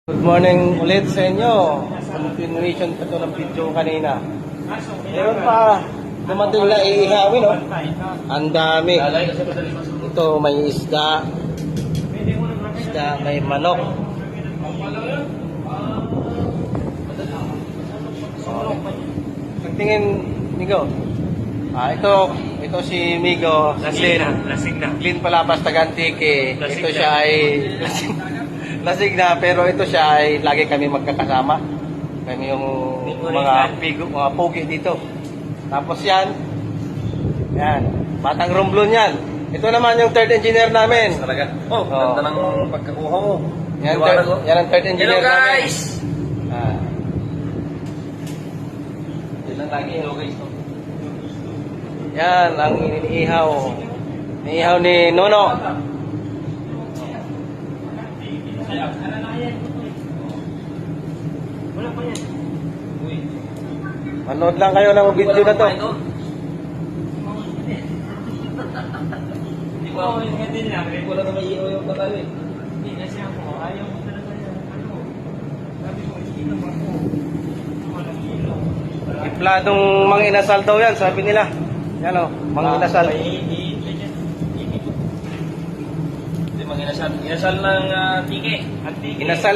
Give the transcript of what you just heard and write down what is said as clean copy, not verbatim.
Good morning ulit sa inyo. Continuation pa ito ng video kanina. Meron pa dumating na iihawin, oh. Ang dami. Ito may isda. Isda, may manok. Pagtingin, Migo. Ito si Migo. Lasing na. Clean Palapas Tagantike. Ito siya ay lasing na, pero ito siya ay lagi kami magkakasama. Kami yung mga pogi dito. Tapos yan, Batang Romblon yan. Ito naman yung third engineer namin. Talaga? Ganda ng pagkakuha mo. Yan ang third engineer Hello, namin. guys! Yan lagi. Yan ang iniihaw. Iniihaw ni Nono. Manood lang kayo ng video na to. Hindi ko ako yung din lang. Wala na may iyo yung patalo eh. Hindi kasi ako. Ayaw mo talaga yan. Sabi ko, inom ako. Walang ilaw. Impladong mga inasal daw yan, sabi nila. Yan o, mga inasal. Hindi mga inasal. Inasal ng tike. Inasal.